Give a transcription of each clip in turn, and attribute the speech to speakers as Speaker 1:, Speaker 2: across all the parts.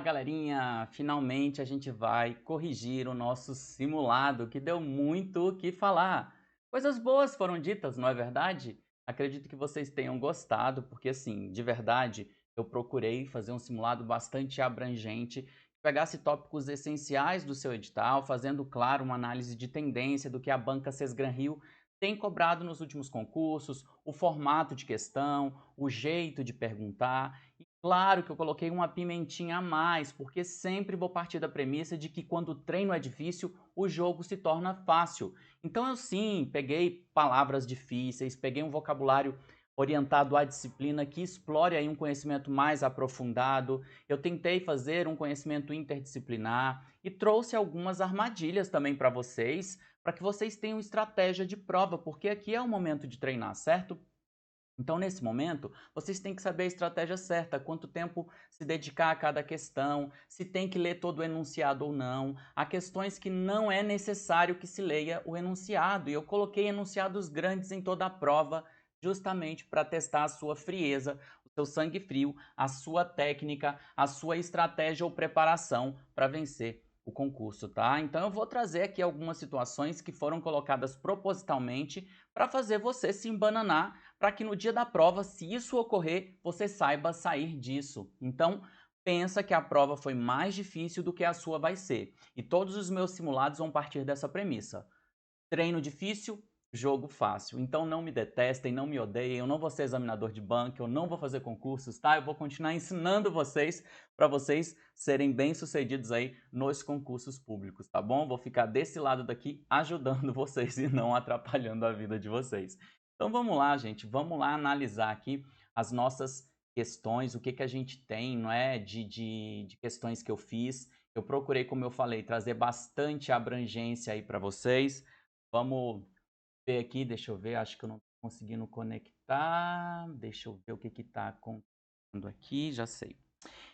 Speaker 1: galerinha! Finalmente a gente vai corrigir o nosso simulado, que deu muito o que falar. Coisas boas foram ditas, não é verdade? Acredito que vocês tenham gostado, porque assim, de verdade, eu procurei fazer um simulado bastante abrangente, que pegasse tópicos essenciais do seu edital, fazendo, claro, uma análise de tendência do que a banca Sesgran Rio tem cobrado nos últimos concursos, o formato de questão, o jeito de perguntar. Claro que eu coloquei uma pimentinha a mais, porque sempre vou partir da premissa de que quando o treino é difícil, o jogo se torna fácil. Então eu sim, peguei palavras difíceis, peguei um vocabulário orientado à disciplina que explore aí um conhecimento mais aprofundado. Eu tentei fazer um conhecimento interdisciplinar e trouxe algumas armadilhas também para que vocês tenham estratégia de prova, porque aqui é o momento de treinar, certo? Então, nesse momento, vocês têm que saber a estratégia certa, quanto tempo se dedicar a cada questão, se tem que ler todo o enunciado ou não. Há questões que não é necessário que se leia o enunciado, e eu coloquei enunciados grandes em toda a prova, justamente para testar a sua frieza, o seu sangue frio, a sua técnica, a sua estratégia ou preparação para vencer o concurso, tá? Então eu vou trazer aqui algumas situações que foram colocadas propositalmente para fazer você se embananar, para que no dia da prova, se isso ocorrer, você saiba sair disso. Então, pensa que a prova foi mais difícil do que a sua vai ser. E todos os meus simulados vão partir dessa premissa. Treino difícil, jogo fácil. Então não me detestem, não me odeiem, eu não vou ser examinador de banca, eu não vou fazer concursos, tá? Eu vou continuar ensinando vocês para vocês serem bem-sucedidos aí nos concursos públicos, tá bom? Vou ficar desse lado daqui ajudando vocês e não atrapalhando a vida de vocês. Então vamos lá, gente, vamos lá analisar aqui as nossas questões, o que que a gente tem, não é, de questões que eu fiz. Eu procurei, como eu falei, trazer bastante abrangência aí para vocês. Vamos ver aqui, deixa eu ver, acho que eu não estou conseguindo conectar. Deixa eu ver o que está acontecendo aqui, já sei.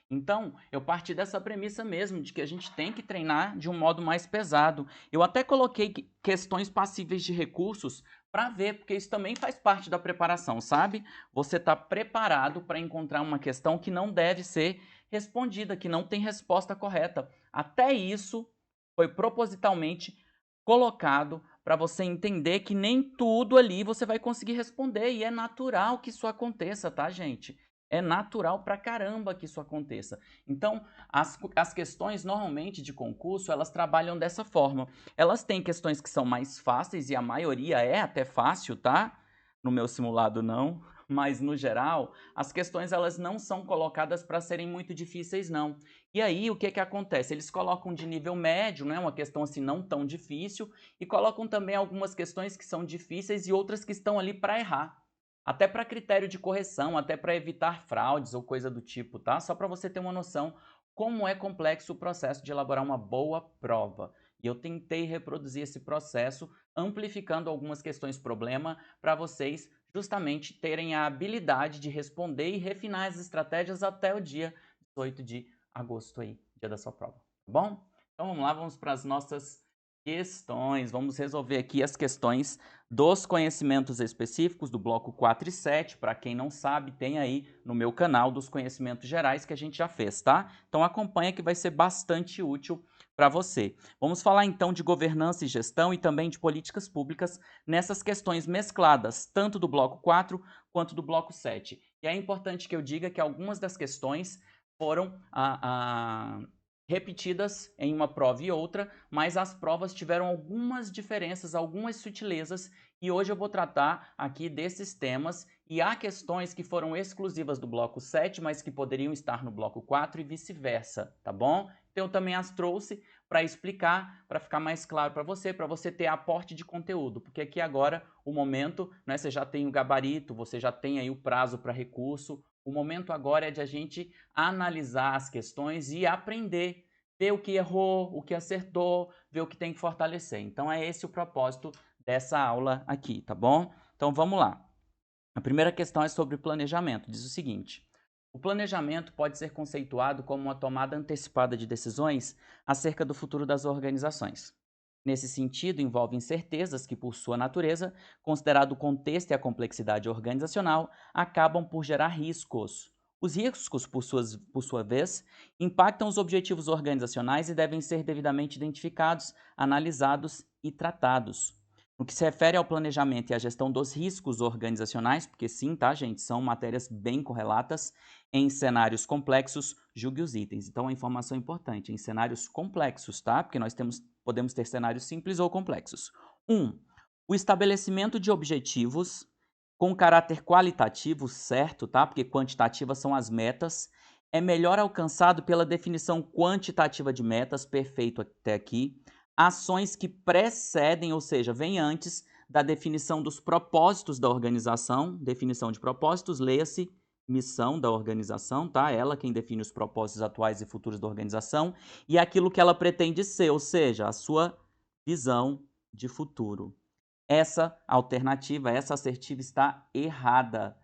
Speaker 1: Então, eu parti dessa premissa mesmo, de que a gente tem que treinar de um modo mais pesado. Eu até coloquei questões passíveis de recursos para ver, porque isso também faz parte da preparação, sabe? Você está preparado para encontrar uma questão que não deve ser respondida, que não tem resposta correta. Até isso foi propositalmente colocado para você entender que nem tudo ali você vai conseguir responder, e é natural que isso aconteça, tá, gente? É natural pra caramba que isso aconteça. Então, as questões normalmente de concurso, elas trabalham dessa forma. Elas têm questões que são mais fáceis, e a maioria é até fácil, tá? No meu simulado não, mas no geral, as questões elas não são colocadas para serem muito difíceis não. E aí, o que que acontece? Eles colocam de nível médio, né, uma questão assim não tão difícil, e colocam também algumas questões que são difíceis e outras que estão ali para errar. Até para critério de correção, até para evitar fraudes ou coisa do tipo, tá? Só para você ter uma noção como é complexo o processo de elaborar uma boa prova. E eu tentei reproduzir esse processo, amplificando algumas questões problema para vocês justamente terem a habilidade de responder e refinar as estratégias até o dia 18 de agosto aí, dia da sua prova, tá bom? Então vamos lá, vamos para as nossas questões. Vamos resolver aqui as questões dos conhecimentos específicos do bloco 4 e 7. Para quem não sabe, tem aí no meu canal dos conhecimentos gerais que a gente já fez, tá? Então acompanha que vai ser bastante útil para você. Vamos falar então de governança e gestão e também de políticas públicas nessas questões mescladas, tanto do bloco 4 quanto do bloco 7. E é importante que eu diga que algumas das questões foram repetidas em uma prova e outra, mas as provas tiveram algumas diferenças, algumas sutilezas, e hoje eu vou tratar aqui desses temas, e há questões que foram exclusivas do bloco 7, mas que poderiam estar no bloco 4 e vice-versa, tá bom? Então eu também as trouxe para explicar, para ficar mais claro para você ter aporte de conteúdo, porque aqui agora o momento, né, você já tem o gabarito, você já tem aí o prazo para recurso, o momento agora é de a gente analisar as questões e aprender, ver o que errou, o que acertou, ver o que tem que fortalecer. Então é esse o propósito dessa aula aqui, tá bom? Então vamos lá. A primeira questão é sobre planejamento. Diz o seguinte: o planejamento pode ser conceituado como uma tomada antecipada de decisões acerca do futuro das organizações. Nesse sentido, envolve incertezas que, por sua natureza, considerado o contexto e a complexidade organizacional, acabam por gerar riscos. Os riscos, por sua vez, impactam os objetivos organizacionais e devem ser devidamente identificados, analisados e tratados. No que se refere ao planejamento e à gestão dos riscos organizacionais, porque sim, tá, gente, são matérias bem correlatas, em cenários complexos, julgue os itens. Então, a informação é importante, em cenários complexos, tá? Porque podemos ter cenários simples ou complexos. 1. O estabelecimento de objetivos com caráter qualitativo, certo, tá? Porque quantitativas são as metas, é melhor alcançado pela definição quantitativa de metas, perfeito até aqui. Ações que precedem, ou seja, vêm antes da definição dos propósitos da organização, definição de propósitos, leia-se missão da organização, tá? Ela quem define os propósitos atuais e futuros da organização e aquilo que ela pretende ser, ou seja, a sua visão de futuro. Essa alternativa, essa assertiva está errada.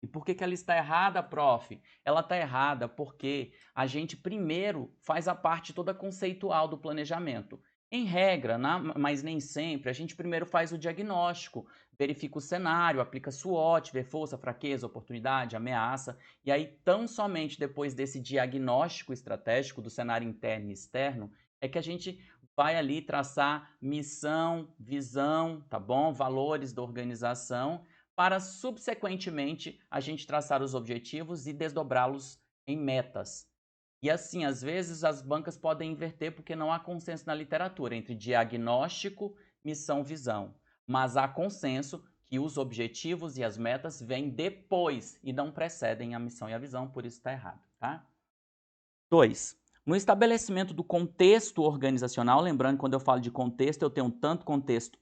Speaker 1: E por que ela está errada, prof? Ela está errada porque a gente primeiro faz a parte toda conceitual do planejamento. Em regra, mas nem sempre, a gente primeiro faz o diagnóstico, verifica o cenário, aplica SWOT, vê força, fraqueza, oportunidade, ameaça, e aí tão somente depois desse diagnóstico estratégico do cenário interno e externo é que a gente vai ali traçar missão, visão, tá bom? Valores da organização, para subsequentemente a gente traçar os objetivos e desdobrá-los em metas. E assim, às vezes as bancas podem inverter porque não há consenso na literatura entre diagnóstico, missão, visão. Mas há consenso que os objetivos e as metas vêm depois e não precedem a missão e a visão, por isso está errado, tá? 2. No estabelecimento do contexto organizacional, lembrando que quando eu falo de contexto, eu tenho tanto contexto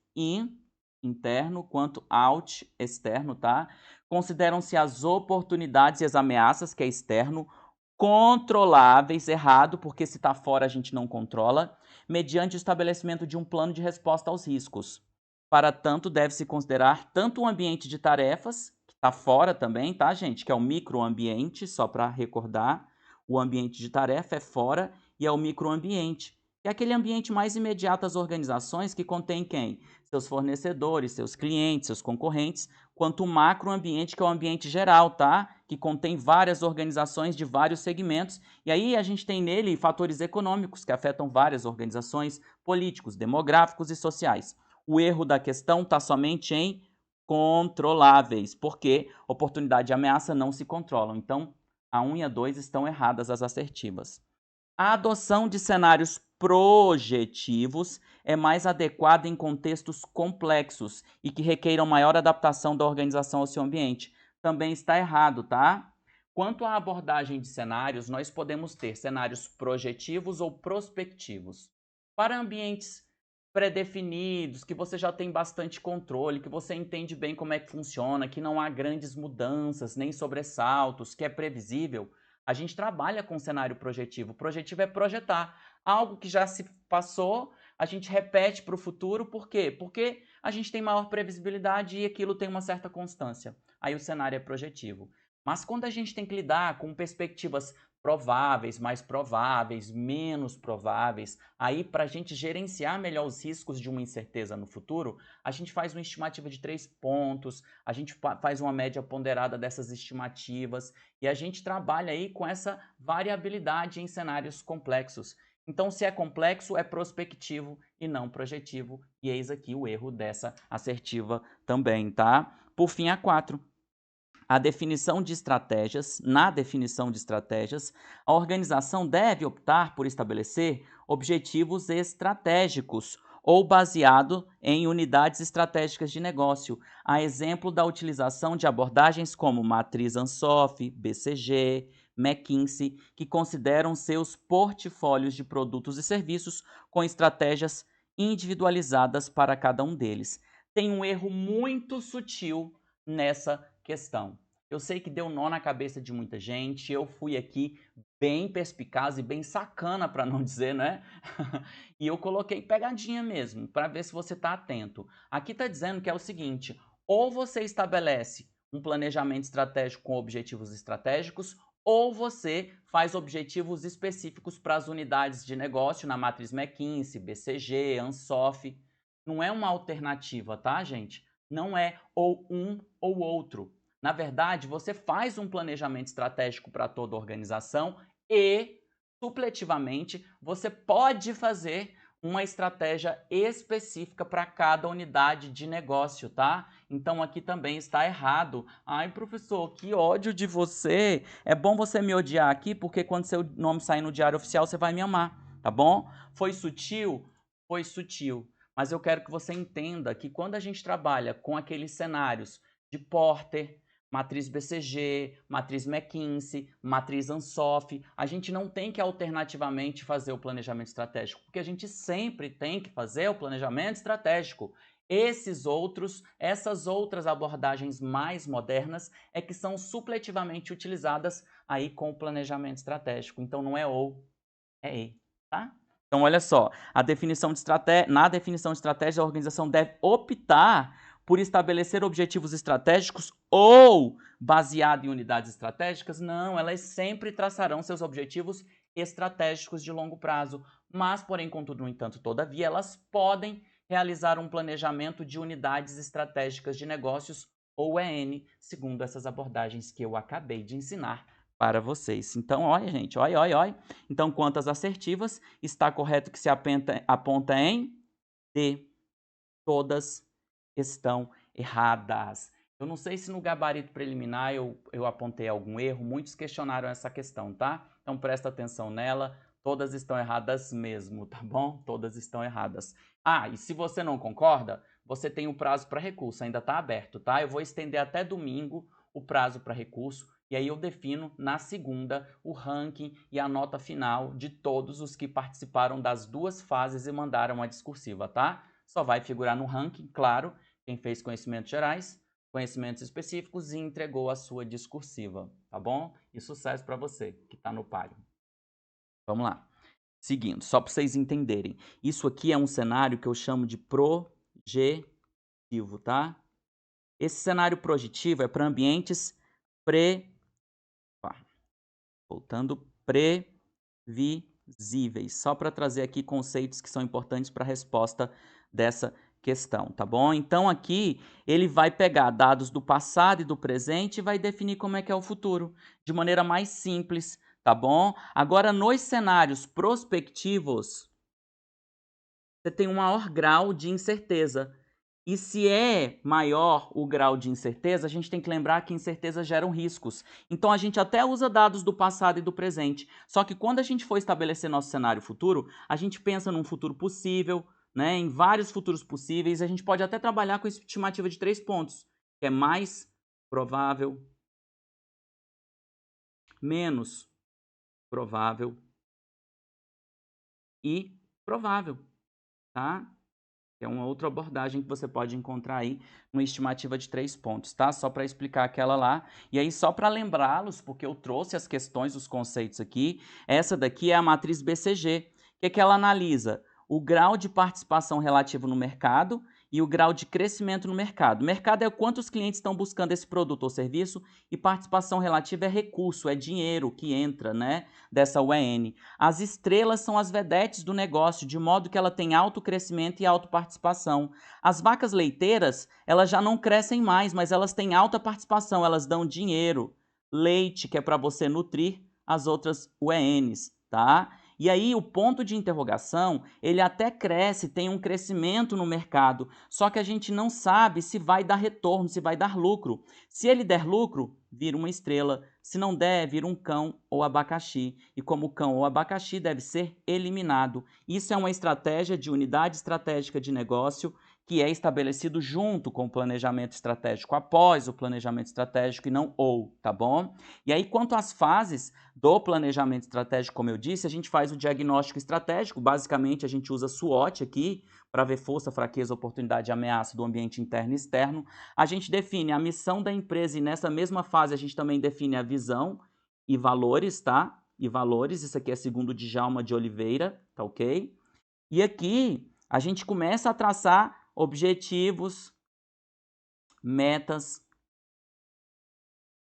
Speaker 1: interno, quanto out, externo, tá? Consideram-se as oportunidades e as ameaças, que é externo, controláveis, errado, porque se está fora a gente não controla, mediante o estabelecimento de um plano de resposta aos riscos. Para tanto, deve-se considerar tanto o ambiente de tarefas, que está fora também, tá, gente? Que é o microambiente, só para recordar, o ambiente de tarefa é fora e é o microambiente, que é aquele ambiente mais imediato às organizações que contém quem? Seus fornecedores, seus clientes, seus concorrentes, quanto o macroambiente, que é o ambiente geral, tá? Que contém várias organizações de vários segmentos, e aí a gente tem nele fatores econômicos que afetam várias organizações, políticos, demográficos e sociais. O erro da questão está somente em controláveis, porque oportunidade e ameaça não se controlam. Então, a 1 e a 2 estão erradas as assertivas. A adoção de cenários projetivos é mais adequada em contextos complexos e que requeiram maior adaptação da organização ao seu ambiente. Também está errado, tá? Quanto à abordagem de cenários, nós podemos ter cenários projetivos ou prospectivos. Para ambientes pré-definidos, que você já tem bastante controle, que você entende bem como é que funciona, que não há grandes mudanças nem sobressaltos, que é previsível, a gente trabalha com cenário projetivo. O projetivo é projetar algo que já se passou, a gente repete para o futuro, por quê? Porque a gente tem maior previsibilidade e aquilo tem uma certa constância. Aí o cenário é projetivo. Mas quando a gente tem que lidar com perspectivas prováveis, mais prováveis, menos prováveis, aí para a gente gerenciar melhor os riscos de uma incerteza no futuro, a gente faz uma estimativa de 3 pontos, a gente faz uma média ponderada dessas estimativas e a gente trabalha aí com essa variabilidade em cenários complexos. Então, se é complexo, é prospectivo e não projetivo, e eis aqui o erro dessa assertiva também, tá? Por fim, a 4. Na definição de estratégias, a organização deve optar por estabelecer objetivos estratégicos ou baseado em unidades estratégicas de negócio, a exemplo da utilização de abordagens como Matriz Ansoff, BCG, McKinsey, que consideram seus portfólios de produtos e serviços com estratégias individualizadas para cada um deles. Tem um erro muito sutil nessa questão. Eu sei que deu nó na cabeça de muita gente, eu fui aqui bem perspicaz e bem sacana, para não dizer, né? E eu coloquei pegadinha mesmo, para ver se você está atento. Aqui está dizendo que é o seguinte, ou você estabelece um planejamento estratégico com objetivos estratégicos, ou você faz objetivos específicos para as unidades de negócio na matriz McKinsey, BCG, Ansoff. Não é uma alternativa, tá, gente? Não é ou um ou outro. Na verdade, você faz um planejamento estratégico para toda a organização e, supletivamente, você pode fazer uma estratégia específica para cada unidade de negócio, tá? Então aqui também está errado. Ai, professor, que ódio de você. É bom você me odiar aqui, porque quando seu nome sair no diário oficial, você vai me amar, tá bom? Foi sutil? Foi sutil. Mas eu quero que você entenda que quando a gente trabalha com aqueles cenários de Porter, matriz BCG, matriz McKinsey, matriz Ansoff, a gente não tem que alternativamente fazer o planejamento estratégico, porque a gente sempre tem que fazer o planejamento estratégico. Essas outras abordagens mais modernas é que são supletivamente utilizadas aí com o planejamento estratégico. Então não é ou, é e, tá? Então olha só, na definição de estratégia, a organização deve optar por estabelecer objetivos estratégicos ou baseado em unidades estratégicas? Não, elas sempre traçarão seus objetivos estratégicos de longo prazo, mas, porém, contudo, no entanto, todavia, elas podem realizar um planejamento de unidades estratégicas de negócios, ou EN, segundo essas abordagens que eu acabei de ensinar para vocês. Então, olha, gente, olha. Então, quanto às assertivas, está correto que se aponta em D. Todas estão erradas. Eu não sei se no gabarito preliminar eu apontei algum erro, muitos questionaram essa questão, tá? Então presta atenção nela, todas estão erradas mesmo, tá bom? Todas estão erradas. Ah, e se você não concorda, você tem o prazo para recurso, ainda está aberto, tá? Eu vou estender até domingo o prazo para recurso, e aí eu defino na segunda o ranking e a nota final de todos os que participaram das duas fases e mandaram a discursiva, tá? Só vai figurar no ranking, claro, quem fez conhecimentos gerais, conhecimentos específicos e entregou a sua discursiva, tá bom? E sucesso para você que está no páreo. Vamos lá. Seguindo, só para vocês entenderem. Isso aqui é um cenário que eu chamo de projetivo, tá? Esse cenário projetivo é para ambientes previsíveis, só para trazer aqui conceitos que são importantes para a resposta dessa questão, tá bom? Então aqui ele vai pegar dados do passado e do presente e vai definir como é que é o futuro, de maneira mais simples, tá bom? Agora, nos cenários prospectivos, você tem um maior grau de incerteza. E se é maior o grau de incerteza, a gente tem que lembrar que incertezas geram riscos. Então a gente até usa dados do passado e do presente. Só que quando a gente for estabelecer nosso cenário futuro, a gente pensa num futuro possível, né, em vários futuros possíveis. A gente pode até trabalhar com a estimativa de 3 pontos, que é mais provável, menos provável e provável, tá? É uma outra abordagem que você pode encontrar aí, uma estimativa de 3 pontos, tá? Só para explicar aquela lá. E aí, só para lembrá-los, porque eu trouxe as questões, os conceitos aqui, essa daqui é a matriz BCG. O que é que ela analisa? O grau de participação relativo no mercado e o grau de crescimento no mercado. O mercado é quantos clientes estão buscando esse produto ou serviço e participação relativa é recurso, é dinheiro que entra, né, dessa UEN. As estrelas são as vedetes do negócio, de modo que ela tem alto crescimento e alta participação. As vacas leiteiras, elas já não crescem mais, mas elas têm alta participação, elas dão dinheiro, leite, que é para você nutrir as outras UENs, tá? E aí o ponto de interrogação, ele até cresce, tem um crescimento no mercado, só que a gente não sabe se vai dar retorno, se vai dar lucro. Se ele der lucro, vira uma estrela. Se não der, vira um cão ou abacaxi. E como cão ou abacaxi deve ser eliminado. Isso é uma estratégia de unidade estratégica de negócio que é estabelecido junto com o planejamento estratégico, após o planejamento estratégico e não ou, tá bom? E aí, quanto às fases do planejamento estratégico, como eu disse, a gente faz o diagnóstico estratégico, basicamente a gente usa SWOT aqui, para ver força, fraqueza, oportunidade e ameaça do ambiente interno e externo. A gente define a missão da empresa e nessa mesma fase a gente também define a visão e valores, tá? E valores, isso aqui é segundo Djalma de Oliveira, tá ok? E aqui a gente começa a traçar objetivos, metas,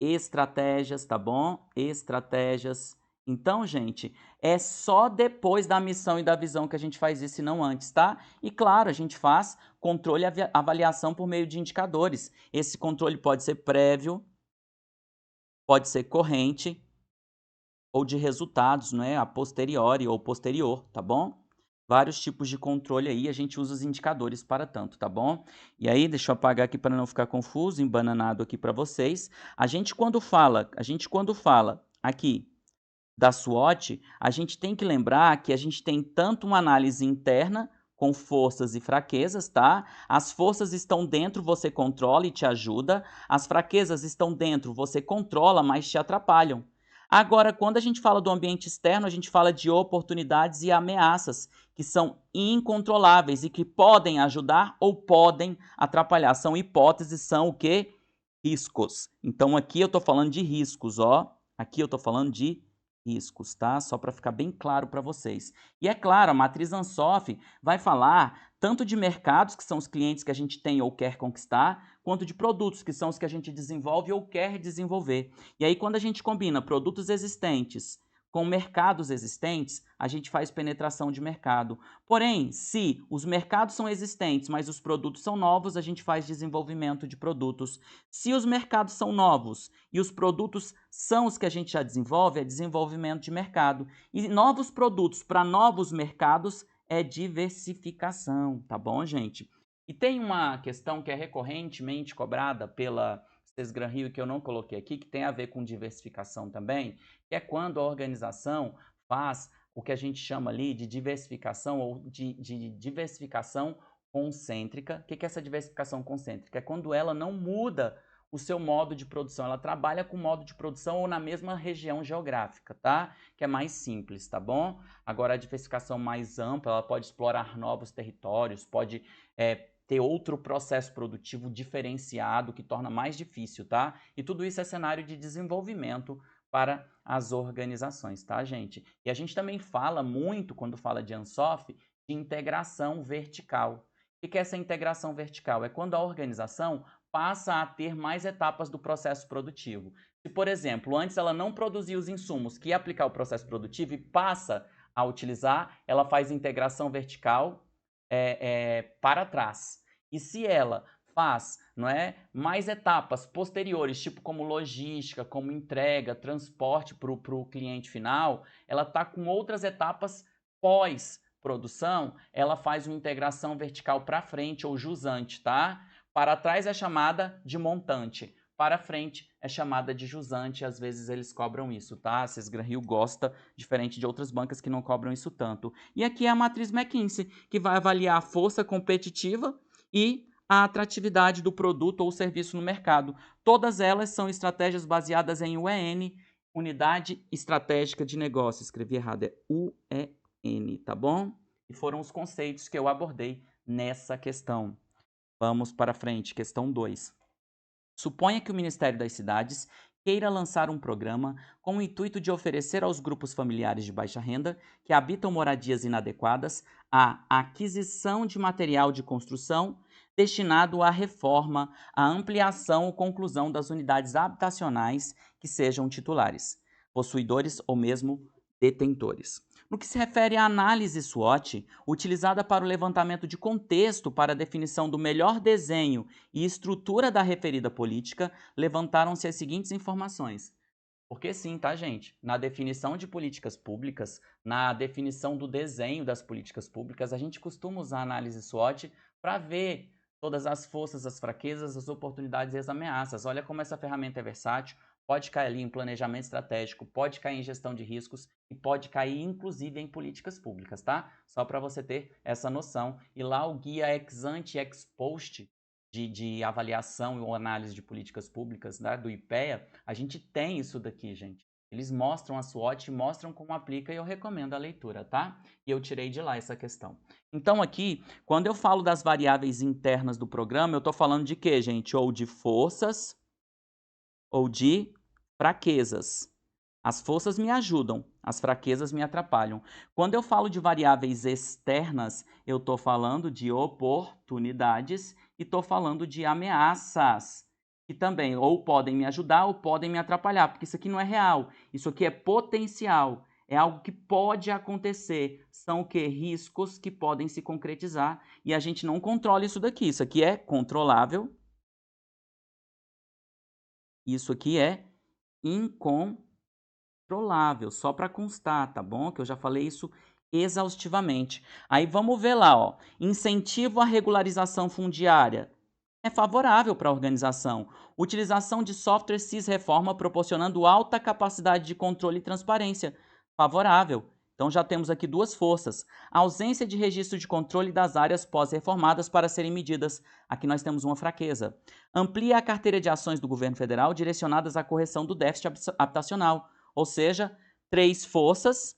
Speaker 1: estratégias, tá bom? Estratégias. Então, gente, é só depois da missão e da visão que a gente faz isso e não antes, tá? E claro, a gente faz controle e avaliação por meio de indicadores. Esse controle pode ser prévio, pode ser corrente ou de resultados, né, a posteriori ou posterior, tá bom? Vários tipos de controle aí, a gente usa os indicadores para tanto, tá bom? E aí, deixa eu apagar aqui para não ficar confuso, embananado aqui para vocês. A gente quando fala aqui da SWOT, a gente tem que lembrar que a gente tem tanto uma análise interna com forças e fraquezas, tá? As forças estão dentro, você controla e te ajuda. As fraquezas estão dentro, você controla, mas te atrapalham. Agora, quando a gente fala do ambiente externo, a gente fala de oportunidades e ameaças, que são incontroláveis e que podem ajudar ou podem atrapalhar. São hipóteses, são o quê? Riscos. Então, aqui eu estou falando de riscos, ó. Aqui eu estou falando de riscos, tá? Só para ficar bem claro para vocês. E é claro, a matriz Ansoff vai falar tanto de mercados, que são os clientes que a gente tem ou quer conquistar, quanto de produtos, que são os que a gente desenvolve ou quer desenvolver. E aí, quando a gente combina produtos existentes com mercados existentes, a gente faz penetração de mercado. Porém, se os mercados são existentes, mas os produtos são novos, a gente faz desenvolvimento de produtos. Se os mercados são novos e os produtos são os que a gente já desenvolve, é desenvolvimento de mercado. E novos produtos para novos mercados é diversificação, tá bom, gente? E tem uma questão que é recorrentemente cobrada pela Sesgran Rio, que eu não coloquei aqui, que tem a ver com diversificação também, que é quando a organização faz o que a gente chama ali de diversificação ou de diversificação concêntrica. O que é essa diversificação concêntrica? É quando ela não muda o seu modo de produção, ela trabalha com modo de produção ou na mesma região geográfica, tá? Que é mais simples, tá bom? Agora, a diversificação mais ampla, ela pode explorar novos territórios, pode ter outro processo produtivo diferenciado que torna mais difícil, tá? E tudo isso é cenário de desenvolvimento para as organizações, tá, gente? E a gente também fala muito, quando fala de Ansoff, de integração vertical. O que é essa integração vertical? É quando a organização passa a ter mais etapas do processo produtivo. Se, por exemplo, antes ela não produzia os insumos que ia aplicar o processo produtivo e passa a utilizar, ela faz integração vertical para trás. E se ela faz, não é, mais etapas posteriores, tipo como logística, como entrega, transporte para o cliente final, ela está com outras etapas pós-produção, ela faz uma integração vertical para frente ou jusante, tá? Para trás é chamada de montante, para frente é chamada de jusante, às vezes eles cobram isso, tá? A Sesgran Rio gosta, diferente de outras bancas que não cobram isso tanto. E aqui é a matriz McKinsey, que vai avaliar a força competitiva e a atratividade do produto ou serviço no mercado. Todas elas são estratégias baseadas em UEN, Unidade Estratégica de Negócio. Escrevi errado, é UEN, tá bom? E foram os conceitos que eu abordei nessa questão. Vamos para frente, questão 2. Suponha que o Ministério das Cidades queira lançar um programa com o intuito de oferecer aos grupos familiares de baixa renda que habitam moradias inadequadas a aquisição de material de construção destinado à reforma, à ampliação ou conclusão das unidades habitacionais que sejam titulares, possuidores ou mesmo detentores. No que se refere à análise SWOT, utilizada para o levantamento de contexto para a definição do melhor desenho e estrutura da referida política, levantaram-se as seguintes informações. Porque sim, tá, gente? Na definição de políticas públicas, na definição do desenho das políticas públicas, a gente costuma usar a análise SWOT para ver todas as forças, as fraquezas, as oportunidades e as ameaças. Olha como essa ferramenta é versátil. Pode cair ali em planejamento estratégico, pode cair em gestão de riscos e pode cair inclusive em políticas públicas, tá? Só para você ter essa noção. E lá o guia ex ante e ex post de avaliação ou análise de políticas públicas, né, do IPEA, a gente tem isso daqui, gente. Eles mostram a SWOT, mostram como aplica e eu recomendo a leitura, tá? E eu tirei de lá essa questão. Então aqui, quando eu falo das variáveis internas do programa, eu estou falando de quê, gente? Ou de forças ou de fraquezas. As forças me ajudam, as fraquezas me atrapalham. Quando eu falo de variáveis externas, eu estou falando de oportunidades e estou falando de ameaças, que também ou podem me ajudar ou podem me atrapalhar, porque isso aqui não é real, isso aqui é potencial, é algo que pode acontecer. São o quê? Riscos que podem se concretizar e a gente não controla isso daqui. Isso aqui é controlável, isso aqui é incontrolável, só para constar, tá bom? Que eu já falei isso exaustivamente. Aí vamos ver lá, ó. Incentivo à regularização fundiária. É favorável para a organização. Utilização de software SIS-Reforma proporcionando alta capacidade de controle e transparência. Favorável. Então já temos aqui duas forças. A ausência de registro de controle das áreas pós-reformadas para serem medidas. Aqui nós temos uma fraqueza. Amplia a carteira de ações do governo federal direcionadas à correção do déficit habitacional. Ou seja, 3 forças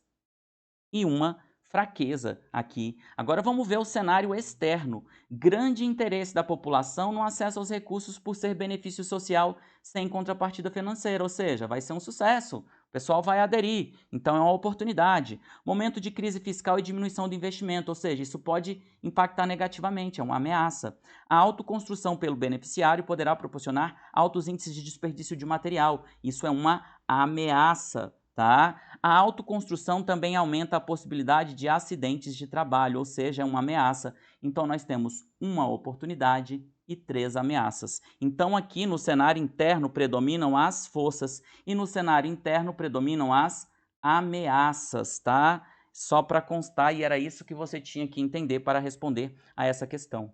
Speaker 1: e uma fraqueza aqui. Agora vamos ver o cenário externo. Grande interesse da população no acesso aos recursos por ser benefício social sem contrapartida financeira, ou seja, vai ser um sucesso. O pessoal vai aderir, então é uma oportunidade. Momento de crise fiscal e diminuição do investimento, ou seja, isso pode impactar negativamente, é uma ameaça. A autoconstrução pelo beneficiário poderá proporcionar altos índices de desperdício de material, isso é uma ameaça. Tá? A autoconstrução também aumenta a possibilidade de acidentes de trabalho, ou seja, é uma ameaça. Então, nós temos uma oportunidade e 3 ameaças. Então, aqui no cenário interno predominam as forças e no cenário interno predominam as ameaças, tá? Só para constar, e era isso que você tinha que entender para responder a essa questão.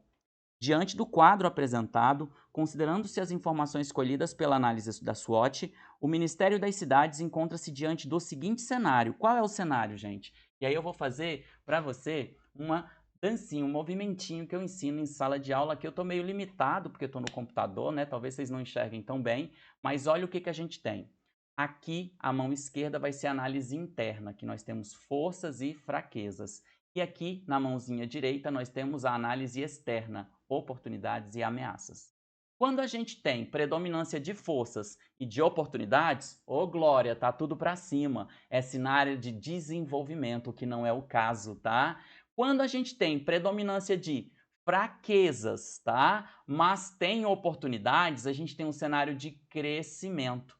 Speaker 1: Diante do quadro apresentado, considerando-se as informações escolhidas pela análise da SWOT, o Ministério das Cidades encontra-se diante do seguinte cenário. Qual é o cenário, gente? E aí eu vou fazer para você uma dancinha, um movimentinho que eu ensino em sala de aula, que eu estou meio limitado, porque eu estou no computador, né? Talvez vocês não enxerguem tão bem, mas olha o que a gente tem. Aqui, a mão esquerda vai ser a análise interna, que nós temos forças e fraquezas. E aqui, na mãozinha direita, nós temos a análise externa, oportunidades e ameaças. Quando a gente tem predominância de forças e de oportunidades, ô glória, tá tudo para cima. É cenário de desenvolvimento, que não é o caso, tá? Quando a gente tem predominância de fraquezas, tá? Mas tem oportunidades, a gente tem um cenário de crescimento.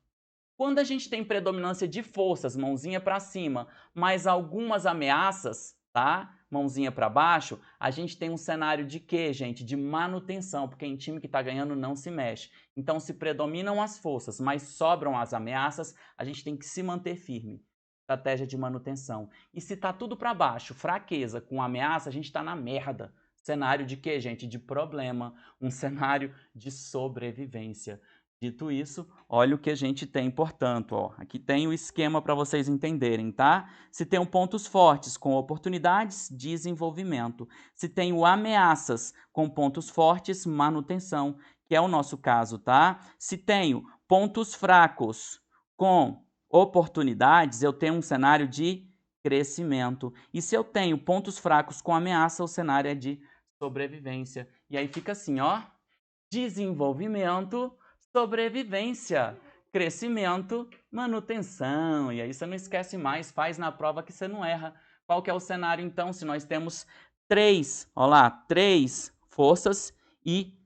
Speaker 1: Quando a gente tem predominância de forças, mãozinha para cima, mas algumas ameaças, tá? Mãozinha para baixo, a gente tem um cenário de quê, gente? De manutenção, porque em time que está ganhando não se mexe. Então, se predominam as forças, mas sobram as ameaças, a gente tem que se manter firme. Estratégia de manutenção. E se tá tudo para baixo, fraqueza com ameaça, a gente está na merda. Cenário de quê, gente? De problema. Um cenário de sobrevivência. Dito isso, olha o que a gente tem, portanto, ó. Aqui tem o esquema para vocês entenderem, tá? Se tem pontos fortes com oportunidades, desenvolvimento. Se tem ameaças com pontos fortes, manutenção, que é o nosso caso, tá? Se tenho pontos fracos com oportunidades, eu tenho um cenário de crescimento. E se eu tenho pontos fracos com ameaça, o cenário é de sobrevivência. E aí fica assim, ó. Desenvolvimento, sobrevivência, crescimento, manutenção. E aí você não esquece mais, faz na prova que você não erra. Qual que é o cenário então? Se nós temos 3, olha lá, 3 forças e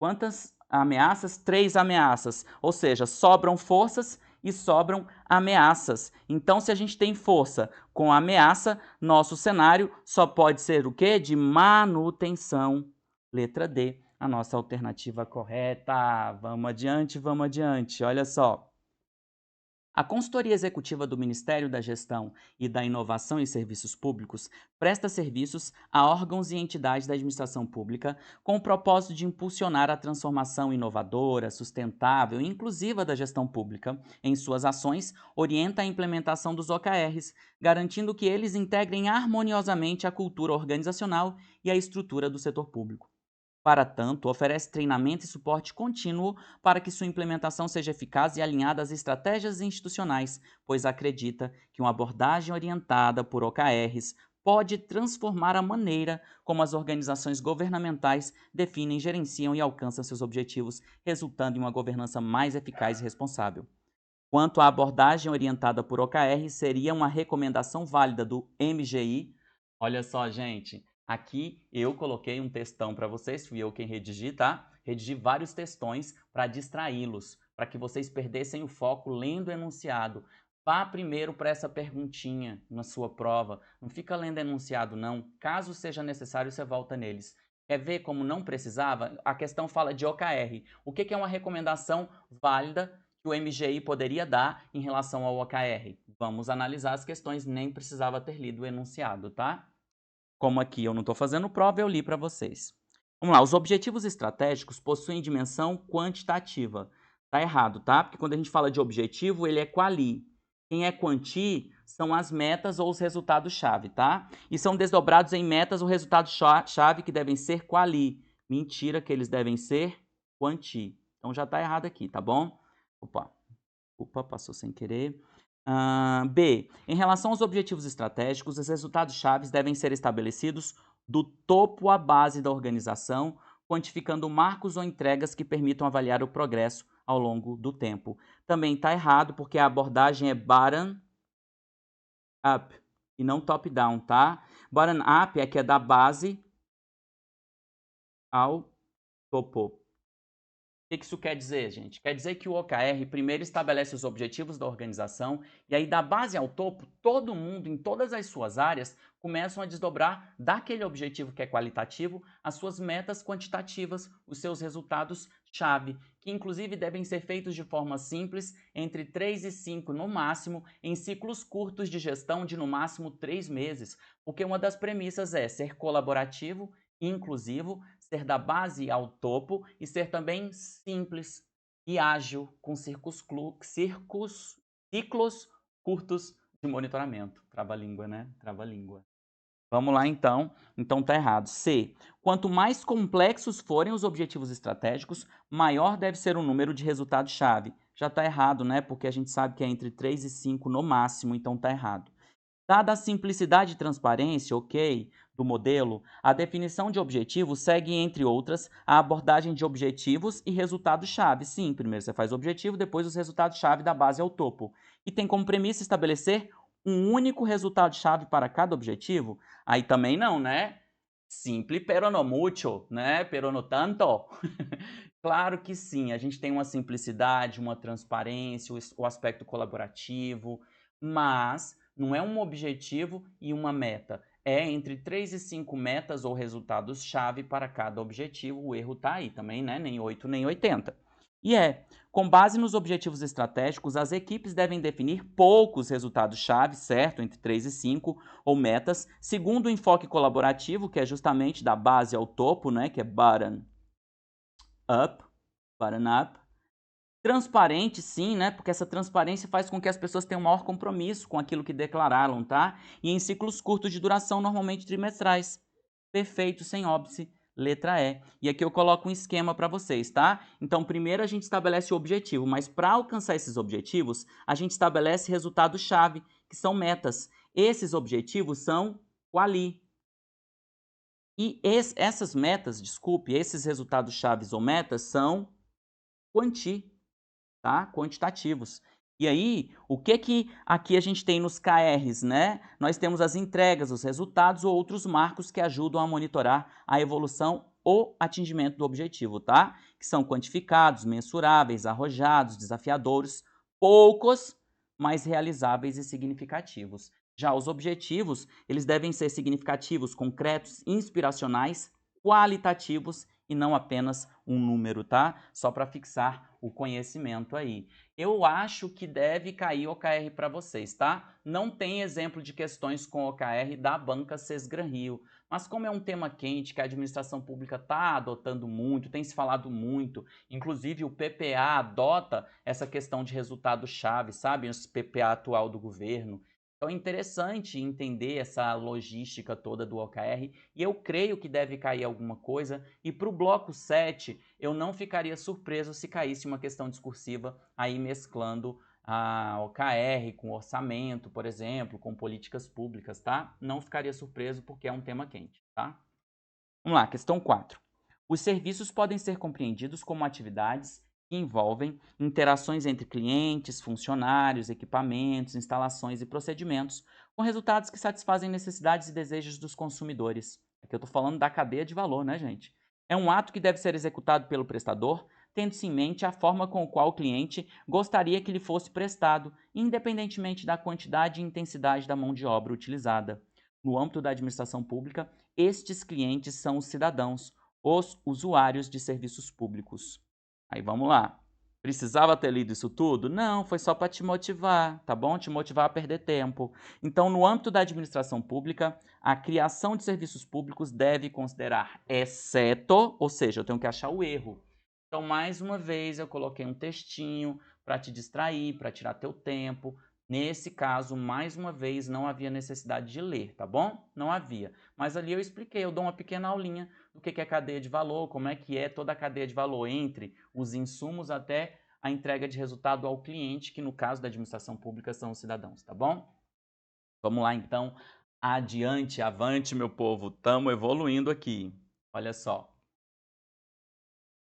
Speaker 1: quantas ameaças? 3 ameaças. Ou seja, sobram forças e sobram ameaças. Então, se a gente tem força com ameaça, nosso cenário só pode ser o quê? De manutenção. Letra D, a nossa alternativa correta. Vamos adiante. Olha só. A Consultoria Executiva do Ministério da Gestão e da Inovação e Serviços Públicos presta serviços a órgãos e entidades da administração pública com o propósito de impulsionar a transformação inovadora, sustentável e inclusiva da gestão pública. Em suas ações, orienta a implementação dos OKRs, garantindo que eles integrem harmoniosamente a cultura organizacional e a estrutura do setor público. Para tanto, oferece treinamento e suporte contínuo para que sua implementação seja eficaz e alinhada às estratégias institucionais, pois acredita que uma abordagem orientada por OKRs pode transformar a maneira como as organizações governamentais definem, gerenciam e alcançam seus objetivos, resultando em uma governança mais eficaz e responsável. Quanto à abordagem orientada por OKR, seria uma recomendação válida do MGI. Olha só, gente, aqui eu coloquei um textão para vocês, fui eu quem redigi, tá? Redigi vários textões para distraí-los, para que vocês perdessem o foco lendo o enunciado. Vá primeiro para essa perguntinha na sua prova. Não fica lendo enunciado, não. Caso seja necessário, você volta neles. Quer ver como não precisava? A questão fala de OKR. O que é uma recomendação válida que o MGI poderia dar em relação ao OKR? Vamos analisar as questões, nem precisava ter lido o enunciado, tá? Como aqui eu não estou fazendo prova, eu li para vocês. Vamos lá, os objetivos estratégicos possuem dimensão quantitativa. Tá errado, tá? Porque quando a gente fala de objetivo, ele é quali. Quem é quanti são as metas ou os resultados-chave, tá? E são desdobrados em metas ou resultados-chave que devem ser quali. Mentira que eles devem ser quanti. Então já tá errado aqui, tá bom? Opa, passou sem querer. B. Em relação aos objetivos estratégicos, os resultados-chave devem ser estabelecidos do topo à base da organização, quantificando marcos ou entregas que permitam avaliar o progresso ao longo do tempo. Também está errado, porque a abordagem é bottom-up e não top-down, tá? Bottom-up é que é da base ao topo. O que isso quer dizer, gente? Quer dizer que o OKR primeiro estabelece os objetivos da organização e aí da base ao topo, todo mundo, em todas as suas áreas, começam a desdobrar daquele objetivo que é qualitativo as suas metas quantitativas, os seus resultados-chave, que inclusive devem ser feitos de forma simples, entre 3 e 5 no máximo, em ciclos curtos de gestão de no máximo 3 meses, porque uma das premissas é ser colaborativo, inclusivo, ser da base ao topo e ser também simples e ágil, com ciclos curtos de monitoramento. Trava-língua, né? Trava-língua. Vamos lá, então. Então tá errado. C. Quanto mais complexos forem os objetivos estratégicos, maior deve ser o número de resultados-chave. Já tá errado, né? Porque a gente sabe que é entre 3 e 5 no máximo, então tá errado. Dada a simplicidade e transparência, ok, do modelo, a definição de objetivo segue, entre outras, a abordagem de objetivos e resultados-chave. Sim, primeiro você faz o objetivo, depois os resultados-chave da base ao topo. E tem como premissa estabelecer um único resultado-chave para cada objetivo? Aí também não, né? Simple pero no mucho, né? Pero no tanto. Claro que sim, a gente tem uma simplicidade, uma transparência, o aspecto colaborativo, mas não é um objetivo e uma meta. É entre 3 e 5 metas ou resultados-chave para cada objetivo. O erro está aí também, né? Nem 8 nem 80. E com base nos objetivos estratégicos, as equipes devem definir poucos resultados-chave, certo? Entre 3 e 5, ou metas, segundo o enfoque colaborativo, que é justamente da base ao topo, né? Que é bottom up. Transparente, sim, né? Porque essa transparência faz com que as pessoas tenham um maior compromisso com aquilo que declararam, tá? E em ciclos curtos de duração, normalmente trimestrais. Perfeito, sem óbice, letra E. E aqui eu coloco um esquema para vocês, tá? Então, primeiro a gente estabelece o objetivo, mas para alcançar esses objetivos, a gente estabelece resultados-chave, que são metas. Esses objetivos são quali. E essas metas, esses resultados-chave ou metas são quanti. Tá? Quantitativos. E aí, o que aqui a gente tem nos KRs, né? Nós temos as entregas, os resultados ou outros marcos que ajudam a monitorar a evolução ou atingimento do objetivo, tá? Que são quantificados, mensuráveis, arrojados, desafiadores, poucos, mas realizáveis e significativos. Já os objetivos, eles devem ser significativos, concretos, inspiracionais, qualitativos e não apenas um número, tá? Só para fixar o conhecimento aí. Eu acho que deve cair OKR para vocês, tá? Não tem exemplo de questões com OKR da banca Sesgran Rio, mas como é um tema quente que a administração pública está adotando muito, tem se falado muito, inclusive o PPA adota essa questão de resultado-chave, sabe? Esse PPA atual do governo. Então é interessante entender essa logística toda do OKR e eu creio que deve cair alguma coisa. E para o bloco 7, eu não ficaria surpreso se caísse uma questão discursiva aí mesclando a OKR com orçamento, por exemplo, com políticas públicas, tá? Não ficaria surpreso porque é um tema quente, tá? Vamos lá, questão 4. Os serviços podem ser compreendidos como atividades que envolvem interações entre clientes, funcionários, equipamentos, instalações e procedimentos, com resultados que satisfazem necessidades e desejos dos consumidores. Aqui eu estou falando da cadeia de valor, né, gente? É um ato que deve ser executado pelo prestador, tendo-se em mente a forma com a qual o cliente gostaria que lhe fosse prestado, independentemente da quantidade e intensidade da mão de obra utilizada. No âmbito da administração pública, estes clientes são os cidadãos, os usuários de serviços públicos. Aí vamos lá. Precisava ter lido isso tudo? Não, foi só para te motivar, tá bom? Te motivar a perder tempo. Então, no âmbito da administração pública, a criação de serviços públicos deve considerar exceto, ou seja, eu tenho que achar o erro. Então, mais uma vez, eu coloquei um textinho para te distrair, para tirar teu tempo. Nesse caso, mais uma vez, não havia necessidade de ler, tá bom? Não havia. Mas ali eu expliquei, eu dou uma pequena aulinha do que é cadeia de valor, como é que é toda a cadeia de valor entre os insumos até a entrega de resultado ao cliente, que no caso da administração pública são os cidadãos, tá bom? Vamos lá então, adiante, avante, meu povo, estamos evoluindo aqui. Olha só.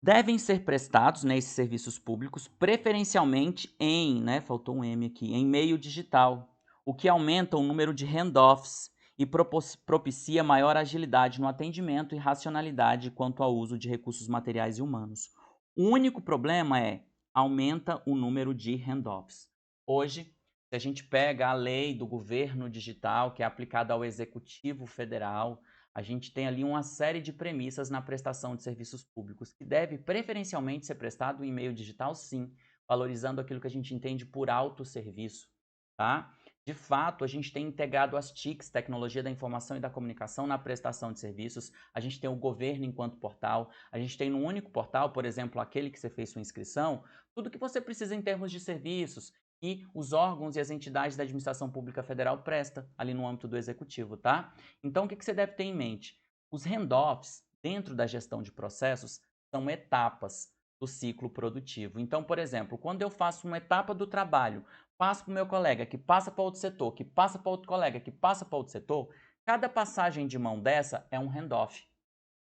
Speaker 1: Devem ser prestados, né, esses serviços públicos, preferencialmente em, né, faltou um M aqui, em meio digital, o que aumenta o número de handoffs e propicia maior agilidade no atendimento e racionalidade quanto ao uso de recursos materiais e humanos. O único problema é, aumenta o número de handoffs. Hoje, se a gente pega a lei do governo digital, que é aplicada ao Executivo Federal, a gente tem ali uma série de premissas na prestação de serviços públicos, que deve preferencialmente ser prestado em meio digital, sim, valorizando aquilo que a gente entende por autosserviço, tá? De fato, a gente tem integrado as TICs, Tecnologia da Informação e da Comunicação, na prestação de serviços. A gente tem o governo enquanto portal. A gente tem no único portal, por exemplo, aquele que você fez sua inscrição, tudo que você precisa em termos de serviços e os órgãos e as entidades da administração pública federal presta ali no âmbito do executivo, tá? Então, o que você deve ter em mente? Os handoffs, dentro da gestão de processos, são etapas do ciclo produtivo. Então, por exemplo, quando eu faço uma etapa do trabalho, passo para o meu colega, que passa para outro setor, que passa para outro colega, que passa para outro setor, cada passagem de mão dessa é um handoff.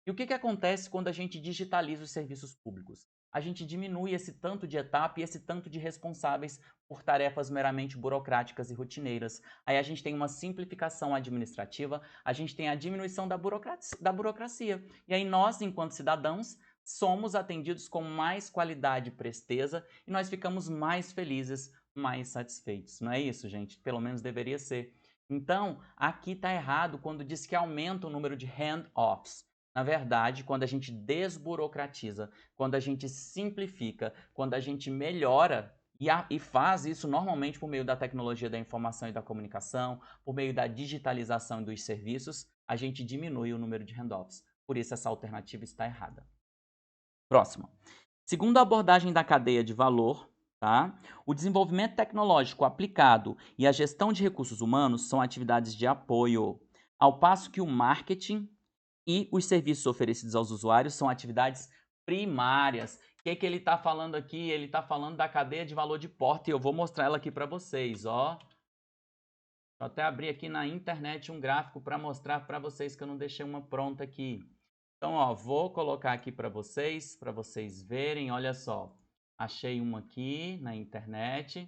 Speaker 1: E o que acontece quando a gente digitaliza os serviços públicos? A gente diminui esse tanto de etapa e esse tanto de responsáveis por tarefas meramente burocráticas e rotineiras. Aí a gente tem uma simplificação administrativa, a gente tem a diminuição da burocracia. E aí nós, enquanto cidadãos, somos atendidos com mais qualidade e presteza e nós ficamos mais felizes, mais satisfeitos. Não é isso, gente? Pelo menos deveria ser. Então, aqui está errado quando diz que aumenta o número de hand-offs. Na verdade, quando a gente desburocratiza, quando a gente simplifica, quando a gente melhora e faz isso normalmente por meio da tecnologia da informação e da comunicação, por meio da digitalização dos serviços, a gente diminui o número de handoffs. Por isso, essa alternativa está errada. Próximo. Segundo a abordagem da cadeia de valor, tá? O desenvolvimento tecnológico aplicado e a gestão de recursos humanos são atividades de apoio, ao passo que o marketing e os serviços oferecidos aos usuários são atividades primárias. O que ele está falando aqui? Ele está falando da cadeia de valor de porta e eu vou mostrar ela aqui para vocês, ó. Deixa eu até abrir aqui na internet um gráfico para mostrar para vocês que eu não deixei uma pronta aqui. Então, ó, vou colocar aqui para vocês verem, olha só. Achei uma aqui na internet.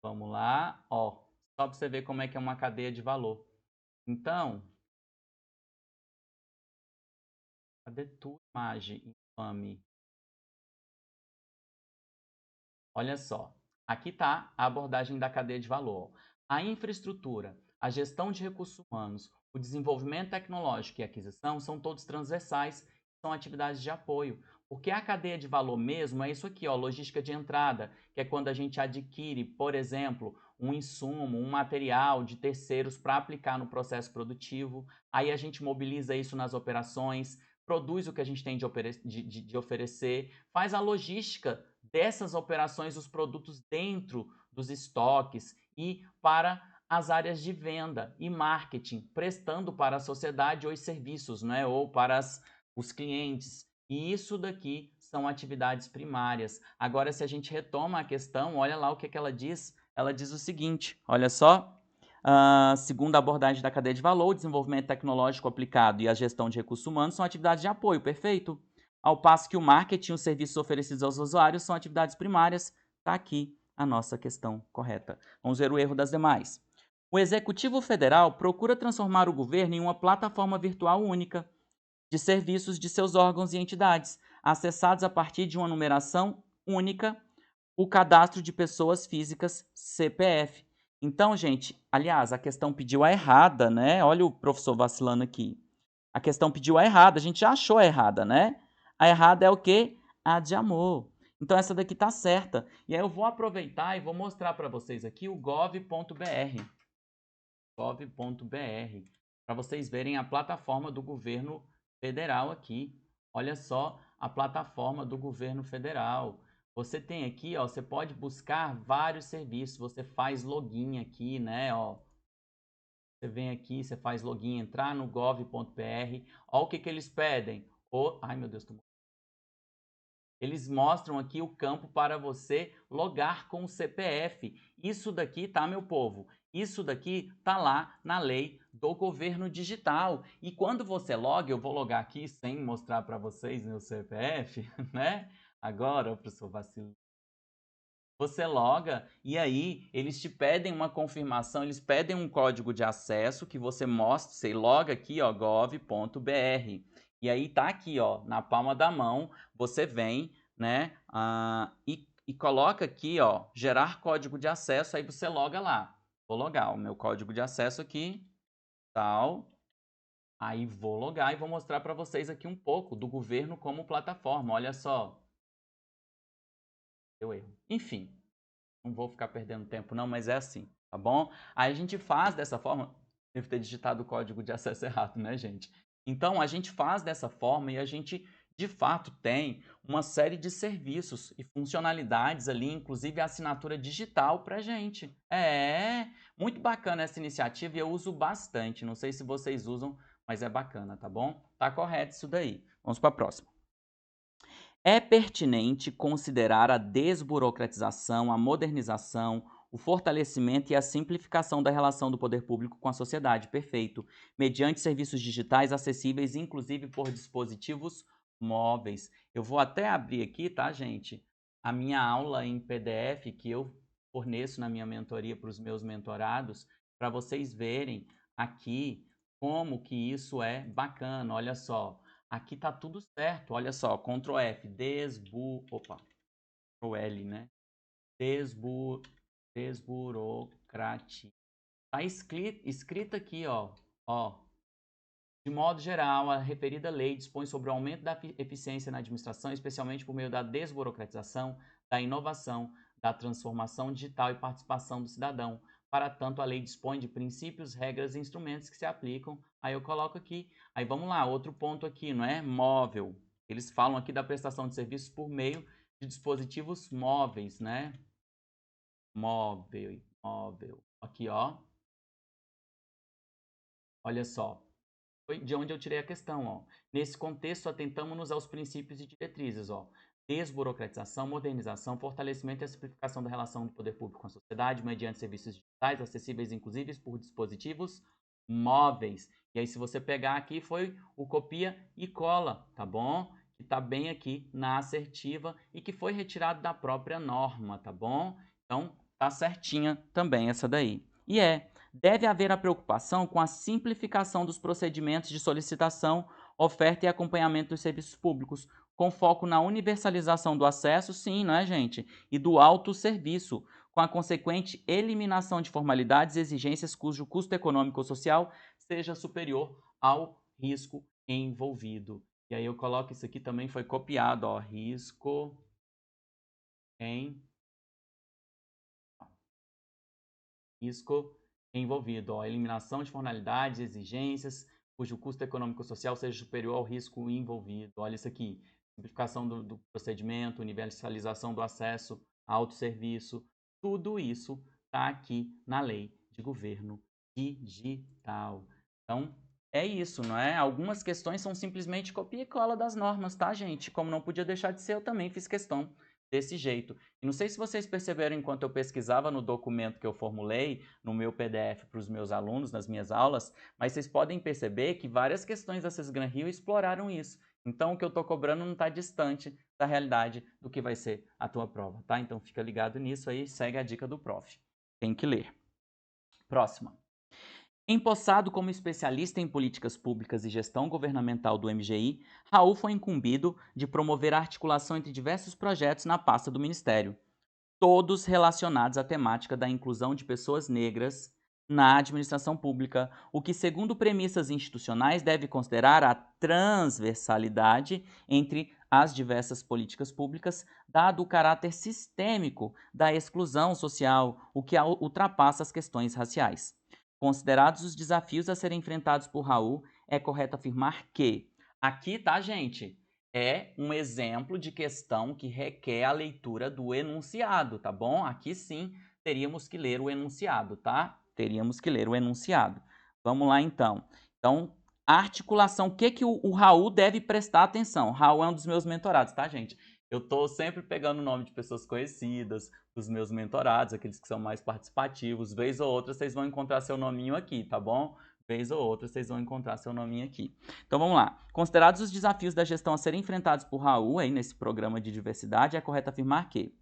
Speaker 1: Vamos lá, ó. Só para você ver como é que é uma cadeia de valor. Então, cadê tua imagem, infame? Olha só, aqui está a abordagem da cadeia de valor. A infraestrutura, a gestão de recursos humanos, o desenvolvimento tecnológico e a aquisição são todos transversais, são atividades de apoio. Porque a cadeia de valor mesmo é isso aqui, ó, logística de entrada, que é quando a gente adquire, por exemplo, um insumo, um material de terceiros para aplicar no processo produtivo. Aí a gente mobiliza isso nas operações, produz o que a gente tem de oferecer, faz a logística dessas operações, os produtos dentro dos estoques e para as áreas de venda e marketing, prestando para a sociedade os serviços, né, ou para os clientes. E isso daqui são atividades primárias. Agora, se a gente retoma a questão, olha lá o que ela diz. Ela diz o seguinte, olha só. Segundo a abordagem da cadeia de valor, o desenvolvimento tecnológico aplicado e a gestão de recursos humanos são atividades de apoio, perfeito? Ao passo que o marketing e os serviços oferecidos aos usuários são atividades primárias. Está aqui a nossa questão correta. Vamos ver o erro das demais. O Executivo Federal procura transformar o governo em uma plataforma virtual única de serviços de seus órgãos e entidades, acessados a partir de uma numeração única, o cadastro de pessoas físicas, CPF. Então, gente, aliás, a questão pediu a errada, né? Olha o professor vacilando aqui. A questão pediu a errada, a gente já achou a errada, né? A errada é o quê? A de amor. Então essa daqui tá certa. E aí eu vou aproveitar e vou mostrar para vocês aqui o gov.br. Gov.br, para vocês verem a plataforma do governo federal aqui. Olha só a plataforma do governo federal. Você tem aqui, ó, você pode buscar vários serviços, você faz login aqui, né, ó. Você vem aqui, você faz login, entrar no gov.br. Ó o que que eles pedem. Ai, meu Deus, eles mostram aqui o campo para você logar com o CPF. Isso daqui, tá, meu povo? Isso daqui tá lá na lei do governo digital. E quando você loga, eu vou logar aqui sem mostrar para vocês meu CPF, né? Agora, professor vacilo. Você loga e aí eles te pedem uma confirmação, eles pedem um código de acesso que você mostra, você loga aqui, ó, gov.br. E aí tá aqui, ó, na palma da mão, você vem, né, e coloca aqui, ó, gerar código de acesso, aí você loga lá. Vou logar o meu código de acesso aqui, tal. Aí vou logar e vou mostrar para vocês aqui um pouco do governo como plataforma. Olha só. Deu erro. Enfim, não vou ficar perdendo tempo não, mas é assim, tá bom? Aí a gente faz dessa forma, devo ter digitado o código de acesso errado, né, gente? Então, a gente faz dessa forma e a gente, de fato, tem uma série de serviços e funcionalidades ali, inclusive a assinatura digital pra gente. É, muito bacana essa iniciativa e eu uso bastante. Não sei se vocês usam, mas é bacana, tá bom? Tá correto isso daí. Vamos para a próxima. É pertinente considerar a desburocratização, a modernização, o fortalecimento e a simplificação da relação do poder público com a sociedade, perfeito, mediante serviços digitais acessíveis, inclusive por dispositivos móveis. Eu vou até abrir aqui, tá, gente, a minha aula em PDF que eu forneço na minha mentoria para os meus mentorados, para vocês verem aqui como que isso é bacana. Olha só. Aqui tá tudo certo, olha só, Ctrl F, Ctrl L, né? Desburocratiza. Tá escrito aqui, ó. De modo geral, a referida lei dispõe sobre o aumento da eficiência na administração, especialmente por meio da desburocratização, da inovação, da transformação digital e participação do cidadão. Para tanto, a lei dispõe de princípios, regras e instrumentos que se aplicam. Aí eu coloco aqui. Aí vamos lá, outro ponto aqui, não é? Móvel. Eles falam aqui da prestação de serviços por meio de dispositivos móveis, né? Móvel. Aqui, ó. Olha só. Foi de onde eu tirei a questão, ó. Nesse contexto, atentamos-nos aos princípios e diretrizes, ó. Desburocratização, modernização, fortalecimento e simplificação da relação do poder público com a sociedade, mediante serviços digitais, acessíveis inclusive por dispositivos móveis. E aí, se você pegar aqui, foi o copia e cola, tá bom? Que tá bem aqui na assertiva e que foi retirado da própria norma, tá bom? Então, tá certinha também essa daí. Deve haver a preocupação com a simplificação dos procedimentos de solicitação, oferta e acompanhamento dos serviços públicos, com foco na universalização do acesso, sim, não é, gente? E do autosserviço, com a consequente eliminação de formalidades e exigências cujo custo econômico ou social seja superior ao risco envolvido. E aí eu coloco isso aqui também, foi copiado, ó, risco envolvido, ó, eliminação de formalidades, exigências, cujo custo econômico social seja superior ao risco envolvido. Olha isso aqui, simplificação do procedimento, universalização do acesso, autosserviço, tudo isso está aqui na lei de governo digital. Então, é isso, não é? Algumas questões são simplesmente copia e cola das normas, tá, gente? Como não podia deixar de ser, eu também fiz questão desse jeito. E não sei se vocês perceberam enquanto eu pesquisava no documento que eu formulei, no meu PDF para os meus alunos, nas minhas aulas, mas vocês podem perceber que várias questões da Sesgran Rio exploraram isso. Então, o que eu estou cobrando não está distante da realidade do que vai ser a tua prova, tá? Então, fica ligado nisso aí, segue a dica do prof. Tem que ler. Próxima. Empossado como especialista em políticas públicas e gestão governamental do MGI, Raul foi incumbido de promover a articulação entre diversos projetos na pasta do Ministério, todos relacionados à temática da inclusão de pessoas negras na administração pública, o que, segundo premissas institucionais, deve considerar a transversalidade entre às diversas políticas públicas, dado o caráter sistêmico da exclusão social, o que ultrapassa as questões raciais. Considerados os desafios a serem enfrentados por Raul, é correto afirmar que, aqui tá, gente, é um exemplo de questão que requer a leitura do enunciado, tá bom? Aqui sim teríamos que ler o enunciado, tá? Teríamos que ler o enunciado. Vamos lá então. Então, a articulação, o que o Raul deve prestar atenção? Raul é um dos meus mentorados, tá, gente? Eu tô sempre pegando o nome de pessoas conhecidas, dos meus mentorados, aqueles que são mais participativos. Vez ou outra vocês vão encontrar seu nominho aqui, tá bom? Vez ou outra vocês vão encontrar seu nominho aqui. Então vamos lá. Considerados os desafios da gestão a serem enfrentados por Raul aí nesse programa de diversidade, é correto afirmar que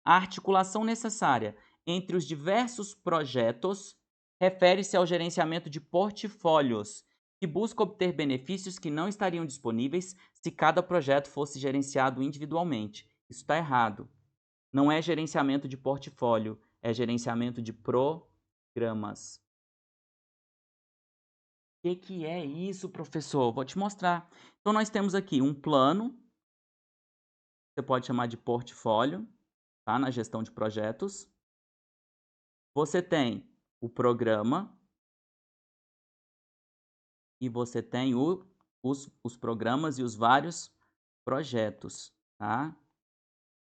Speaker 1: a articulação necessária entre os diversos projetos refere-se ao gerenciamento de portfólios que busca obter benefícios que não estariam disponíveis se cada projeto fosse gerenciado individualmente. Isso está errado. Não é gerenciamento de portfólio, é gerenciamento de programas. O que é isso, professor? Vou te mostrar. Então, nós temos aqui um plano, você pode chamar de portfólio, tá? Na gestão de projetos. Você tem o programa e você tem os programas e os vários projetos, tá?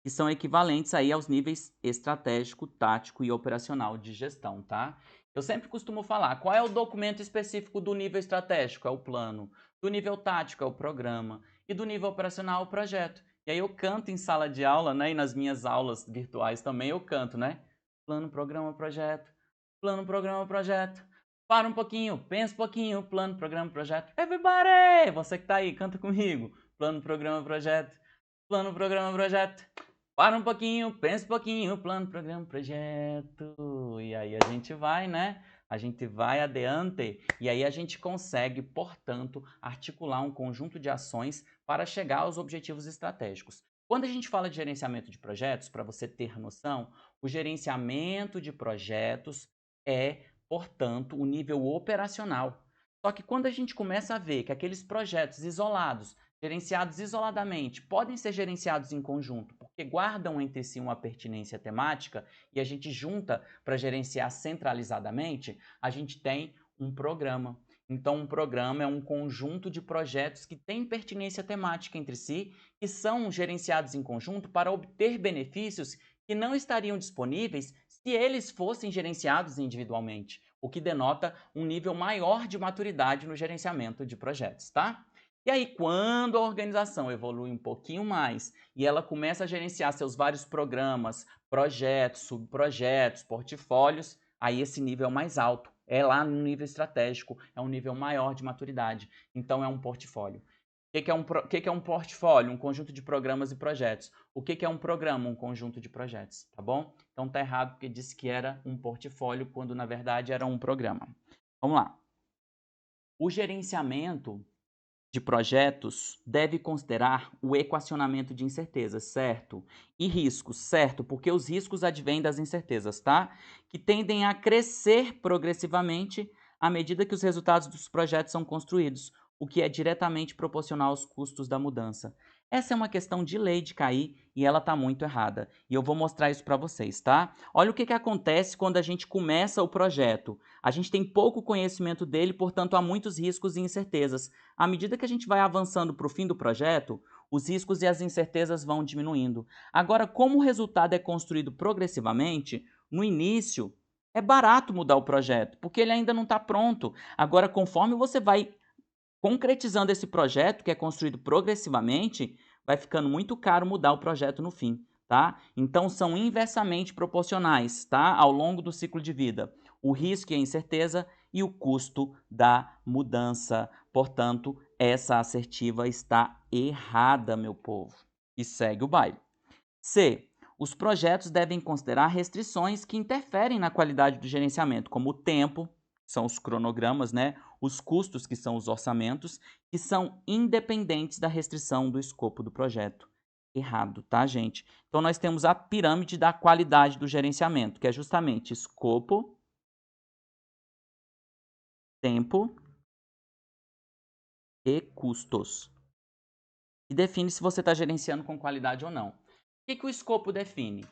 Speaker 1: Que são equivalentes aí aos níveis estratégico, tático e operacional de gestão, tá? Eu sempre costumo falar, qual é o documento específico do nível estratégico? É o plano. Do nível tático é o programa. E do nível operacional é o projeto. E aí eu canto em sala de aula, né? E nas minhas aulas virtuais também eu canto, né? Plano, programa, projeto. Plano, programa, projeto. Para um pouquinho, pensa um pouquinho. Plano, programa, projeto. Everybody! Você que tá aí, canta comigo. Plano, programa, projeto. Plano, programa, projeto. Para um pouquinho, pensa um pouquinho, plano, programa, projeto. E aí a gente vai, né? A gente vai adiante e aí a gente consegue, portanto, articular um conjunto de ações para chegar aos objetivos estratégicos. Quando a gente fala de gerenciamento de projetos, para você ter noção, o gerenciamento de projetos é, portanto, o nível operacional. Só que quando a gente começa a ver que aqueles projetos isolados, gerenciados isoladamente, podem ser gerenciados em conjunto, porque guardam entre si uma pertinência temática e a gente junta para gerenciar centralizadamente, a gente tem um programa. Então, um programa é um conjunto de projetos que têm pertinência temática entre si e são gerenciados em conjunto para obter benefícios que não estariam disponíveis se eles fossem gerenciados individualmente, o que denota um nível maior de maturidade no gerenciamento de projetos, tá? E aí, quando a organização evolui um pouquinho mais e ela começa a gerenciar seus vários programas, projetos, subprojetos, portfólios, aí esse nível é mais alto. É lá no nível estratégico, é um nível maior de maturidade. Então, é um portfólio. O que é um portfólio? Um conjunto de programas e projetos. O que é um programa? Um conjunto de projetos, tá bom? Então, tá errado porque disse que era um portfólio, quando na verdade era um programa. Vamos lá. O gerenciamento de projetos deve considerar o equacionamento de incertezas, certo? E riscos, certo? Porque os riscos advêm das incertezas, tá? Que tendem a crescer progressivamente à medida que os resultados dos projetos são construídos, o que é diretamente proporcional aos custos da mudança. Essa é uma questão de lei de cair e ela está muito errada. E eu vou mostrar isso para vocês, tá? Olha o que acontece quando a gente começa o projeto. A gente tem pouco conhecimento dele, portanto há muitos riscos e incertezas. À medida que a gente vai avançando para o fim do projeto, os riscos e as incertezas vão diminuindo. Agora, como o resultado é construído progressivamente, no início é barato mudar o projeto, porque ele ainda não está pronto. Agora, conforme você vai concretizando esse projeto, que é construído progressivamente, vai ficando muito caro mudar o projeto no fim, tá? Então, são inversamente proporcionais, tá? Ao longo do ciclo de vida. O risco e a incerteza e o custo da mudança. Portanto, essa assertiva está errada, meu povo. E segue o baile. C. Os projetos devem considerar restrições que interferem na qualidade do gerenciamento, como o tempo, que são os cronogramas, né? Os custos, que são os orçamentos, que são independentes da restrição do escopo do projeto. Errado, tá, gente? Então, nós temos a pirâmide da qualidade do gerenciamento, que é justamente escopo, tempo e custos. e define se você está gerenciando com qualidade ou não. O que o escopo define?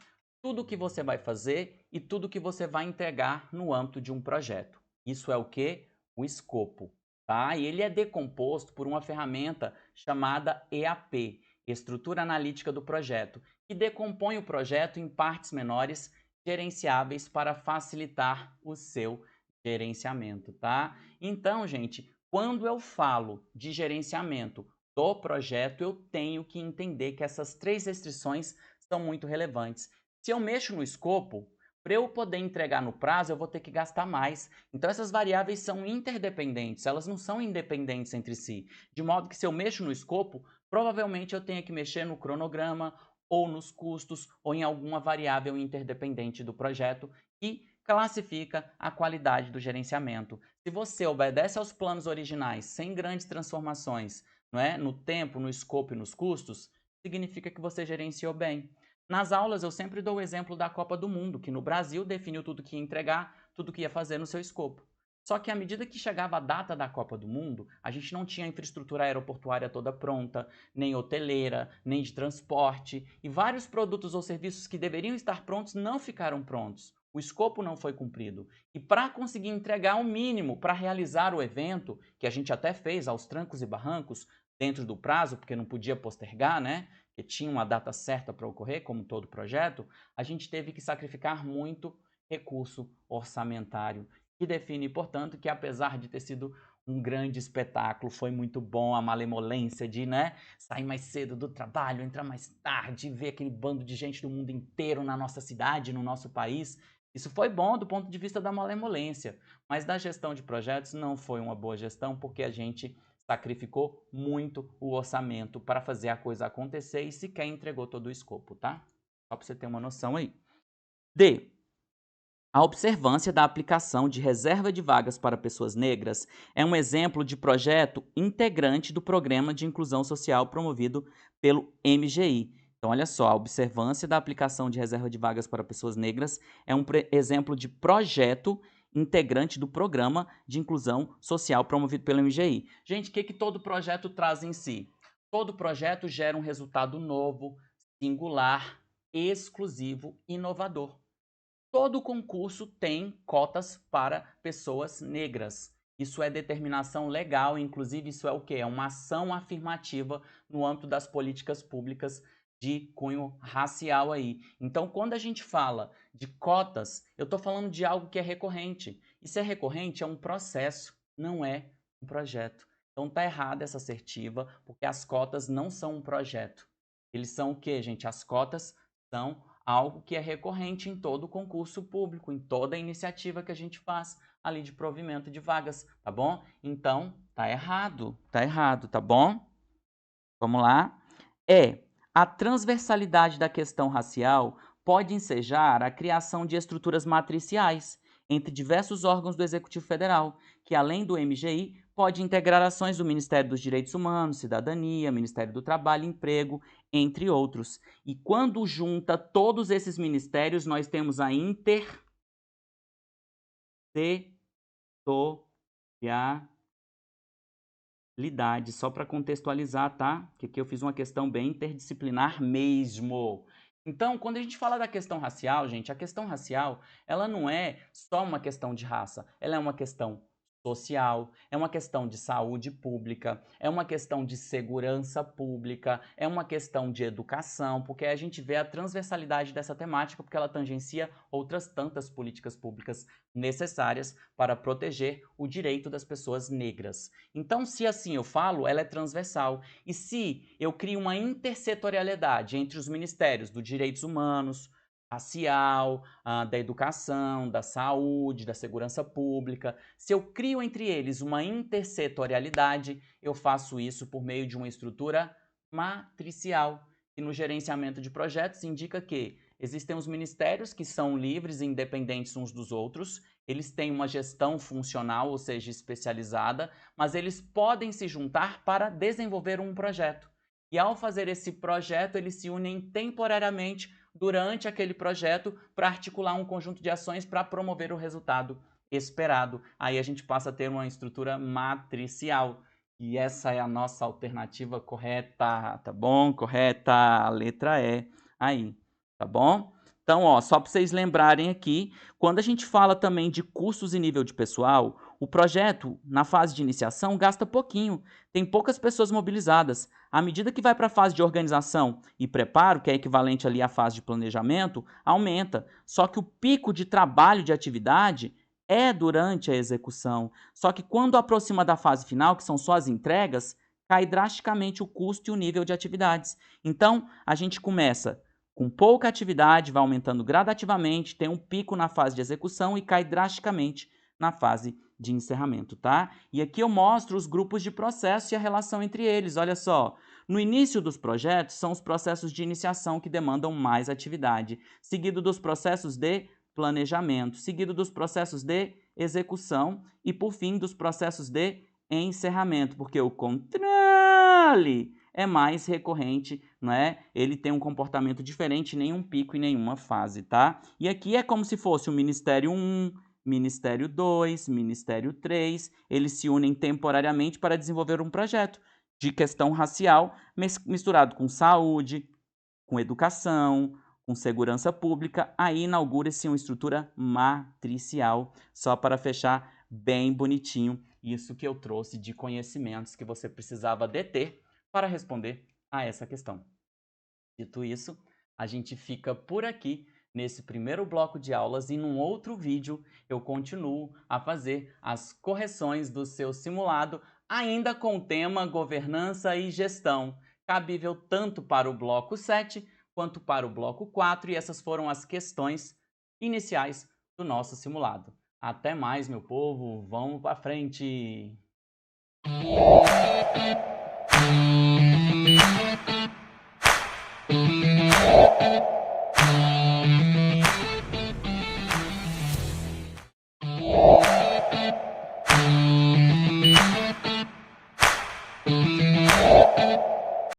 Speaker 1: Tudo o que você vai fazer e tudo o que você vai entregar no âmbito de um projeto. Isso é o que? O escopo. Tá? E ele é decomposto por uma ferramenta chamada EAP, Estrutura Analítica do Projeto, que decompõe o projeto em partes menores gerenciáveis para facilitar o seu gerenciamento, tá? Então, gente, quando eu falo de gerenciamento do projeto, eu tenho que entender que essas 3 restrições são muito relevantes. Se eu mexo no escopo, para eu poder entregar no prazo, eu vou ter que gastar mais. Então, essas variáveis são interdependentes, elas não são independentes entre si. De modo que se eu mexo no escopo, provavelmente eu tenha que mexer no cronograma, ou nos custos, ou em alguma variável interdependente do projeto, que classifica a qualidade do gerenciamento. Se você obedece aos planos originais, sem grandes transformações, não é? No tempo, no escopo e nos custos, significa que você gerenciou bem. Nas aulas eu sempre dou o exemplo da Copa do Mundo, que no Brasil definiu tudo que ia entregar, tudo que ia fazer no seu escopo. Só que à medida que chegava a data da Copa do Mundo, a gente não tinha a infraestrutura aeroportuária toda pronta, nem hoteleira, nem de transporte, e vários produtos ou serviços que deveriam estar prontos não ficaram prontos. O escopo não foi cumprido. E para conseguir entregar o mínimo para realizar o evento, que a gente até fez aos trancos e barrancos, dentro do prazo, porque não podia postergar, né? Que tinha uma data certa para ocorrer, como todo projeto, a gente teve que sacrificar muito recurso orçamentário, que define, portanto, que apesar de ter sido um grande espetáculo, foi muito bom a malemolência de, né, sair mais cedo do trabalho, entrar mais tarde, ver aquele bando de gente do mundo inteiro na nossa cidade, no nosso país. Isso foi bom do ponto de vista da malemolência, mas da gestão de projetos não foi uma boa gestão, porque a gente sacrificou muito o orçamento para fazer a coisa acontecer e sequer entregou todo o escopo, tá? Só para você ter uma noção aí. D. A observância da aplicação de reserva de vagas para pessoas negras é um exemplo de projeto integrante do Programa de Inclusão Social promovido pelo MGI. Então, olha só, a observância da aplicação de reserva de vagas para pessoas negras é um exemplo de projeto integrante do Programa de Inclusão Social promovido pelo MGI. Gente, o que todo projeto traz em si? Todo projeto gera um resultado novo, singular, exclusivo, inovador. Todo concurso tem cotas para pessoas negras. Isso é determinação legal, inclusive isso é o quê? É uma ação afirmativa no âmbito das políticas públicas de cunho racial aí. Então, quando a gente fala de cotas, eu estou falando de algo que é recorrente. E se é recorrente, é um processo, não é um projeto. Então, tá errada essa assertiva, porque as cotas não são um projeto. Eles são o quê, gente? As cotas são algo que é recorrente em todo concurso público, em toda iniciativa que a gente faz ali de provimento de vagas, tá bom? Então, tá errado, tá bom? Vamos lá. A transversalidade da questão racial pode ensejar a criação de estruturas matriciais entre diversos órgãos do Executivo Federal, que além do MGI, pode integrar ações do Ministério dos Direitos Humanos, Cidadania, Ministério do Trabalho e Emprego, entre outros. E quando junta todos esses ministérios, nós temos a intersetorialidade. Só para contextualizar, tá? Que aqui eu fiz uma questão bem interdisciplinar mesmo. Então, quando a gente fala da questão racial, gente, a questão racial, ela não é só uma questão de raça, ela é uma questão social, é uma questão de saúde pública, é uma questão de segurança pública, é uma questão de educação, porque a gente vê a transversalidade dessa temática, porque ela tangencia outras tantas políticas públicas necessárias para proteger o direito das pessoas negras. Então, se assim eu falo, ela é transversal. E se eu crio uma intersetorialidade entre os ministérios dos direitos humanos, racial, da educação, da saúde, da segurança pública, se eu crio entre eles uma intersetorialidade, eu faço isso por meio de uma estrutura matricial. E no gerenciamento de projetos indica que existem os ministérios que são livres e independentes uns dos outros, eles têm uma gestão funcional, ou seja, especializada, mas eles podem se juntar para desenvolver um projeto. E ao fazer esse projeto, eles se unem temporariamente durante aquele projeto para articular um conjunto de ações para promover o resultado esperado. Aí a gente passa a ter uma estrutura matricial. E essa é a nossa alternativa correta, tá bom? Correta, a letra E aí, tá bom? Então, ó, só para vocês lembrarem aqui, quando a gente fala também de custos e nível de pessoal, o projeto, na fase de iniciação, gasta pouquinho, tem poucas pessoas mobilizadas. À medida que vai para a fase de organização e preparo, que é equivalente ali à fase de planejamento, aumenta. Só que o pico de trabalho de atividade é durante a execução. Só que quando aproxima da fase final, que são só as entregas, cai drasticamente o custo e o nível de atividades. Então, a gente começa com pouca atividade, vai aumentando gradativamente, tem um pico na fase de execução e cai drasticamente na fase de encerramento, tá? E aqui eu mostro os grupos de processo e a relação entre eles. Olha só, no início dos projetos são os processos de iniciação que demandam mais atividade, seguido dos processos de planejamento, seguido dos processos de execução e, por fim, dos processos de encerramento, porque o controle é mais recorrente, não é? Ele tem um comportamento diferente, nenhum pico e nenhuma fase, tá? E aqui é como se fosse o Ministério 1, Ministério 2, Ministério 3, eles se unem temporariamente para desenvolver um projeto de questão racial misturado com saúde, com educação, com segurança pública, aí inaugura-se uma estrutura matricial, só para fechar bem bonitinho isso que eu trouxe de conhecimentos que você precisava deter para responder a essa questão. Dito isso, a gente fica por aqui nesse primeiro bloco de aulas e num outro vídeo eu continuo a fazer as correções do seu simulado, ainda com o tema governança e gestão, cabível tanto para o bloco 7 quanto para o bloco 4, e essas foram as questões iniciais do nosso simulado. Até mais, meu povo, vamos para frente!